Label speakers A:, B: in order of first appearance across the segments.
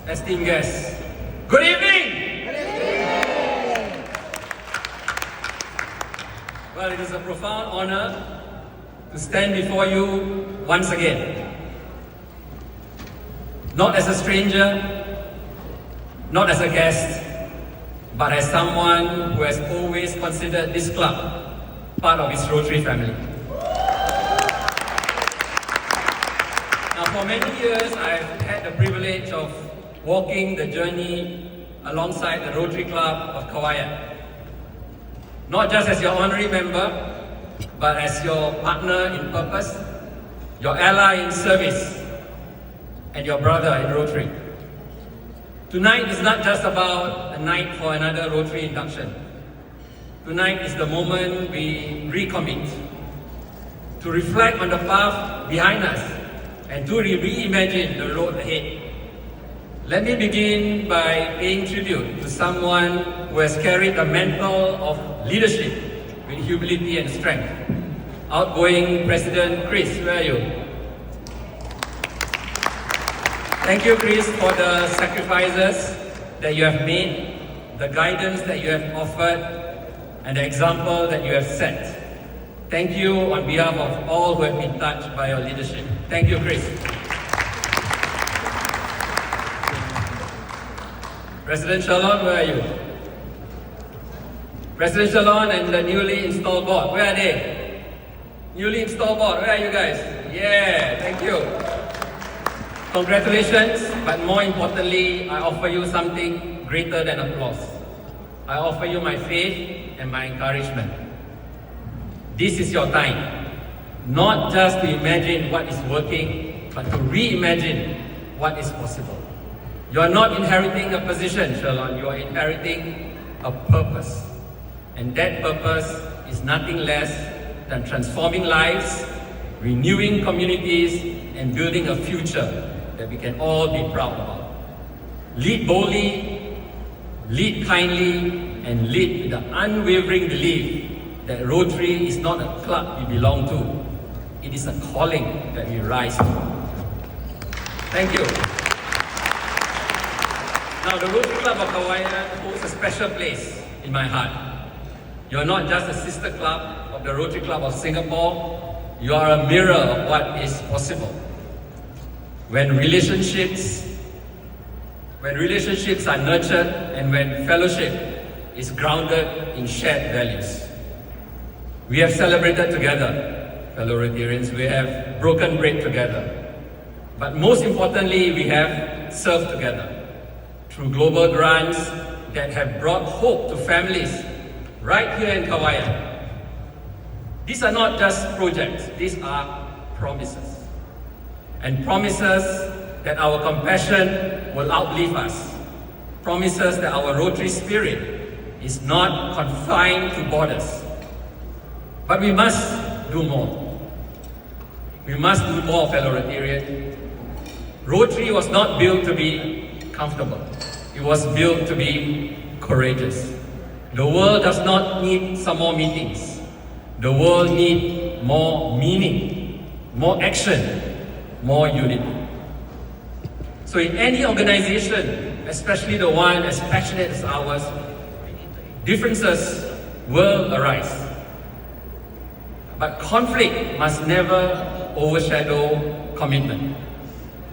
A: esteemed guests, good evening! Well, it is a profound honor to stand before you once again. Not as a stranger, not as a guest, but as someone who has always considered this club part of his Rotary family. Now, for many years, I've had the privilege of walking the journey alongside the Rotary Club of Cauayan. Not just as your honorary member, but as your partner in purpose, your ally in service, and your brother in Rotary. Tonight is not just about a night for another Rotary induction. Tonight is the moment we recommit, to reflect on the path behind us, and to reimagine the road ahead. Let me begin by paying tribute to someone who has carried a mantle of leadership with humility and strength. Outgoing President Chris, where are you? Thank you, Chris, for the sacrifices that you have made, the guidance that you have offered, and the example that you have set. Thank you on behalf of all who have been touched by your leadership. Thank you, Chris. President Shahul, where are you? President Shahul and the newly installed board, where are they? Newly installed board, where are you guys? Yeah, thank you. Congratulations, but more importantly, I offer you something greater than applause. I offer you my faith and my encouragement. This is your time, not just to imagine what is working, but to reimagine what is possible. You are not inheriting a position, Shahul, you are inheriting a purpose. And that purpose is nothing less than transforming lives, renewing communities, and building a future that we can all be proud about. Lead boldly, lead kindly, and lead with the unwavering belief that Rotary is not a club we belong to. It is a calling that we rise to. Thank you. Now, the Rotary Club of Cauayan holds a special place in my heart. You are not just a sister club of the Rotary Club of Singapore, you are a mirror of what is possible. When relationships are nurtured and when fellowship is grounded in shared values. We have celebrated together, fellow Rotarians, we have broken bread together. But most importantly, we have served together through global grants that have brought hope to families right here in Cauayan. These are not just projects, these are promises. And promises that our compassion will outlive us. Promises that our Rotary spirit is not confined to borders. But we must do more. We must do more, fellow Rotarians. Rotary was not built to be comfortable. It was built to be courageous. The world does not need some more meetings. The world needs more meaning, more action, more unity. So in any organization, especially the one as passionate as ours, differences will arise. But conflict must never overshadow commitment.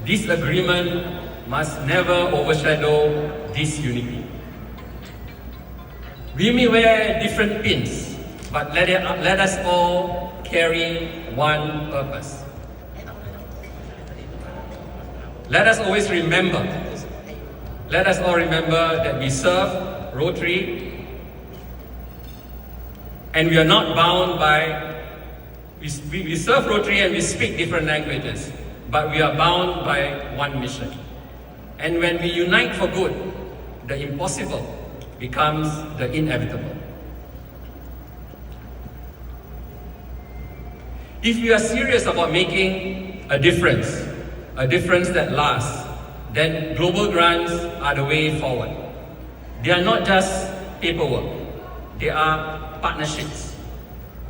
A: Disagreement must never overshadow this unity. We may wear different pins, but let us all carry one purpose. Let us always remember, let us all remember that we serve Rotary and we are not bound by, we serve Rotary and we speak different languages, but we are bound by one mission. And when we unite for good, the impossible becomes the inevitable. If we are serious about making a difference that lasts, then global grants are the way forward. They are not just paperwork, they are partnerships.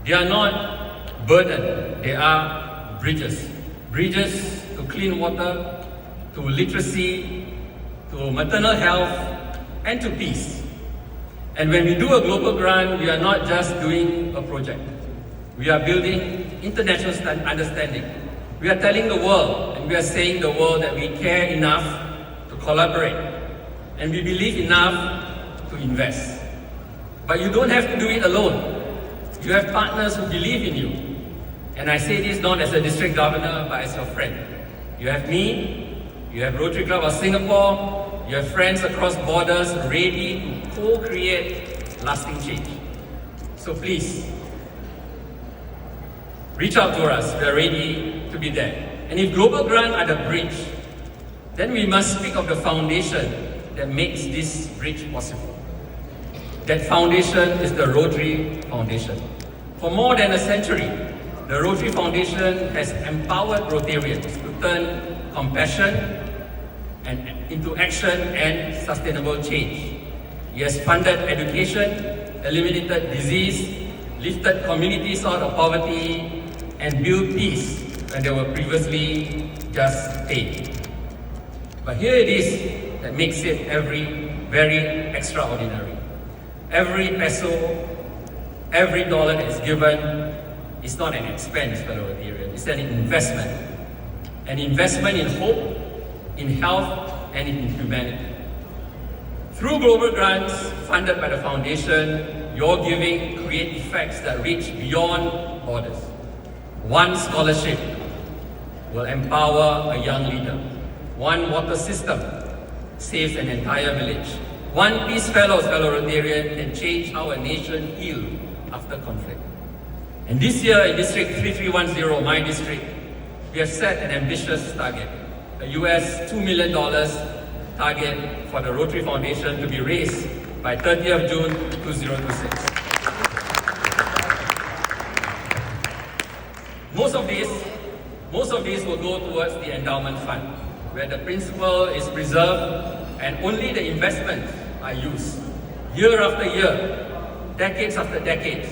A: They are not burden, they are bridges. Bridges to clean water, to literacy, to maternal health, and to peace. And when we do a global grant, we are not just doing a project. We are building international understanding. We are telling the world, and we are saying to the world that we care enough to collaborate, and we believe enough to invest. But you don't have to do it alone. You have partners who believe in you. And I say this not as a district governor, but as your friend. You have me, you have Rotary Club of Singapore, you have friends across borders ready to co-create lasting change. So please, reach out to us. We are ready to be there. And if global grants are the bridge, then we must speak of the foundation that makes this bridge possible. That foundation is the Rotary Foundation. For more than a century, the Rotary Foundation has empowered Rotarians to turn compassion into action and sustainable change. It has funded education, eliminated disease, lifted communities out of poverty, and built peace when they were previously just pain. But here it is that makes it very extraordinary. Every peso, every dollar that is given is not an expense, fellow Rotarians. It's an investment. An investment in hope, in health, and in humanity. Through global grants funded by the Foundation, your giving creates effects that reach beyond borders. One scholarship will empower a young leader. One water system saves an entire village. One Peace Fellows, fellow Rotarian, can change how a nation heals after conflict. And this year in District 3310, my district, we have set an ambitious target, a US $2 million target for the Rotary Foundation to be raised by 30th of June 2026. Most of these will go towards the endowment fund, where the principal is preserved and only the investments are used, year after year, decades after decades,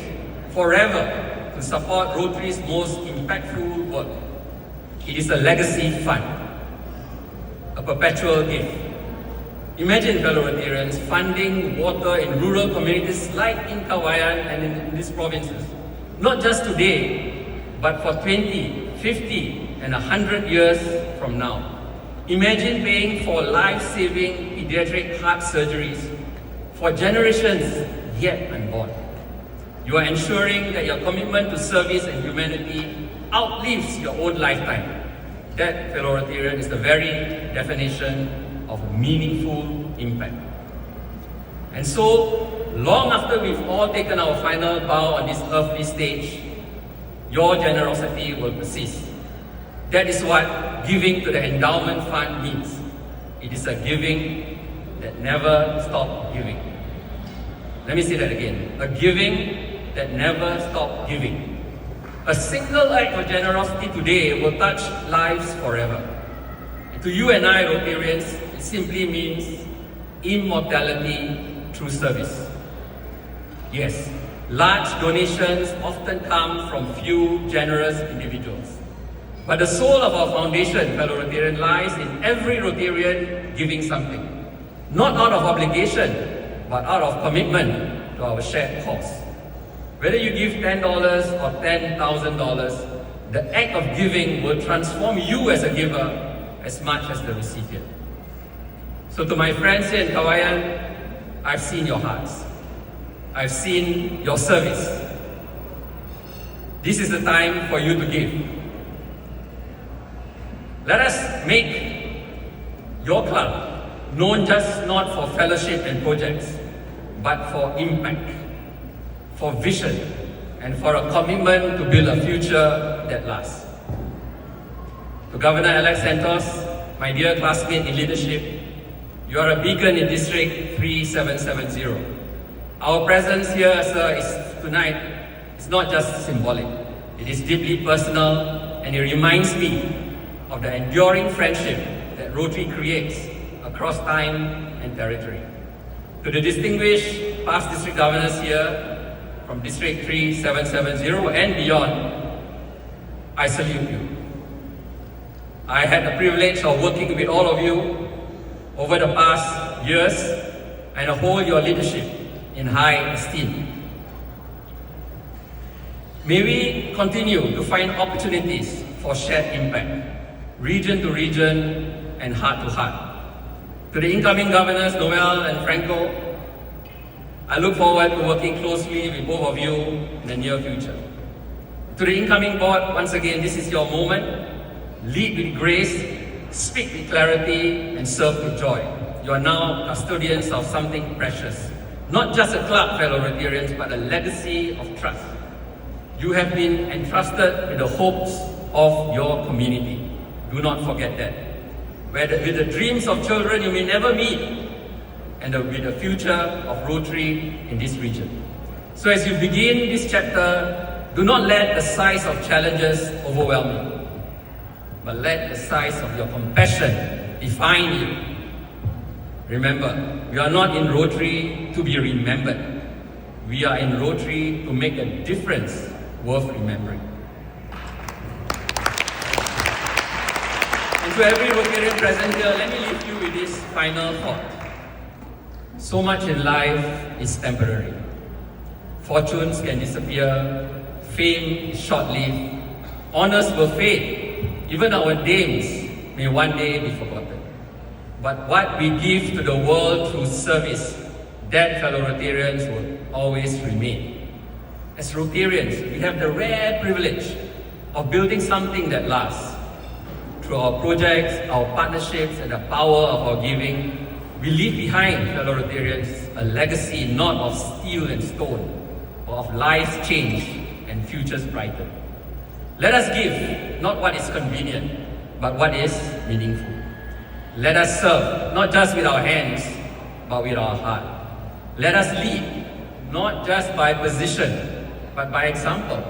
A: forever, to support Rotary's most impactful work. It is a legacy fund, a perpetual gift. Imagine, fellow Rotarians, funding water in rural communities like in Cauayan and in these provinces, not just today, but for 20, 50, and 100 years from now. Imagine paying for life-saving pediatric heart surgeries for generations yet unborn. You are ensuring that your commitment to service and humanity outlives your own lifetime. That, fellow Rotarian, is the very definition of meaningful impact. And so, long after we've all taken our final bow on this earthly stage, your generosity will persist. That is what giving to the endowment fund means. It is a giving that never stops giving. Let me say that again. A giving that never stops giving. A single act of generosity today will touch lives forever. And to you and I, Rotarians, it simply means immortality through service. Yes, large donations often come from few generous individuals. But the soul of our foundation, fellow Rotarian, lies in every Rotarian giving something. Not out of obligation, but out of commitment to our shared cause. Whether you give $10 or $10,000, the act of giving will transform you as a giver as much as the recipient. So to my friends here in Cauayan, I've seen your hearts. I've seen your service. This is the time for you to give. Let us make your club known just not for fellowship and projects, but for impact, for vision, and for a commitment to build a future that lasts. To Governor-elect Santos, my dear classmate in leadership, you are a beacon in District 3770. Our presence here, sir, tonight is not just symbolic. It is deeply personal, and it reminds me of the enduring friendship that Rotary creates across time and territory. To the distinguished past district governors here from District 3770 and beyond, I salute you. I had the privilege of working with all of you over the past years and hold your leadership in high esteem. May we continue to find opportunities for shared impact, region to region and heart to heart. To the incoming governors, Noel and Franco, I look forward to working closely with both of you in the near future. To the incoming board, once again, this is your moment. Lead with grace, speak with clarity, and serve with joy. You are now custodians of something precious. Not just a club, fellow Rotarians, but a legacy of trust. You have been entrusted with the hopes of your community. Do not forget that. With the dreams of children you may never meet, and with the future of Rotary in this region. So as you begin this chapter, do not let the size of challenges overwhelm you, but let the size of your compassion define you. Remember, we are not in Rotary to be remembered. We are in Rotary to make a difference worth remembering. And to every Rotarian present here, let me leave you with this final thought. So much in life is temporary. Fortunes can disappear, fame is short-lived, honors will fade, even our names may one day be forgotten. But what we give to the world through service, that, fellow Rotarians, will always remain. As Rotarians, we have the rare privilege of building something that lasts. Through our projects, our partnerships, and the power of our giving, we leave behind, fellow Rotarians, a legacy not of steel and stone, but of lives changed and futures brightened. Let us give not what is convenient, but what is meaningful. Let us serve not just with our hands, but with our heart. Let us lead not just by position, but by example.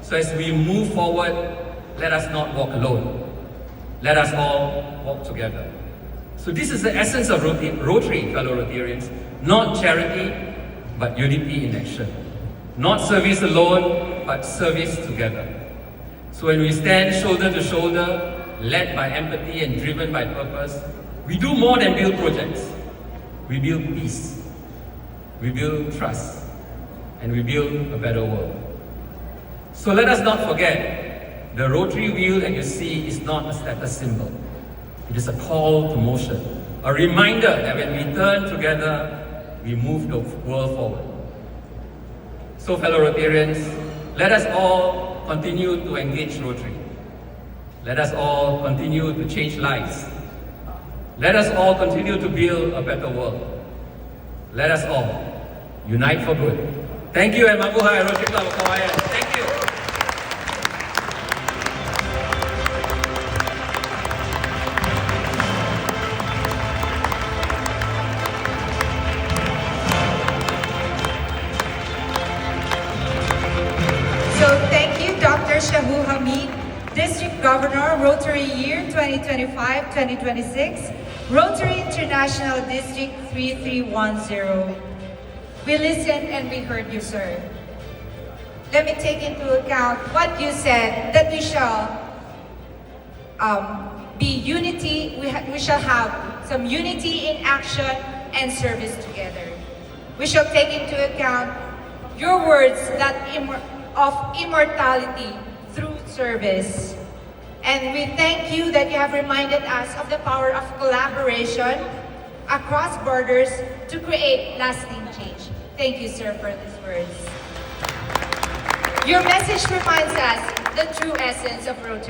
A: So as we move forward, let us not walk alone. Let us all walk together. So this is the essence of Rotary, fellow Rotarians. Not charity, but unity in action. Not service alone, but service together. So when we stand shoulder to shoulder, led by empathy and driven by purpose, we do more than build projects. We build peace. We build trust. And we build a better world. So let us not forget, the Rotary wheel that you see is not a status symbol. It is a call to motion, a reminder that when we turn together, we move the world forward. So, fellow Rotarians, let us all continue to engage Rotary. Let us all continue to change lives. Let us all continue to build a better world. Let us all unite for good. Thank you, and mabuhay Rotary Club of Cauayan. Thank you.
B: Dr. Shahul Hameed, District Governor, Rotary Year 2025-2026, Rotary International District 3310. We listened and we heard you, sir. Let me take into account what you said, that we shall be unity, we shall have some unity in action and service together. We shall take into account your words that of immortality through service. And we thank you that you have reminded us of the power of collaboration across borders to create lasting change. Thank you, sir, for these words. Your message reminds us the true essence of Rotary.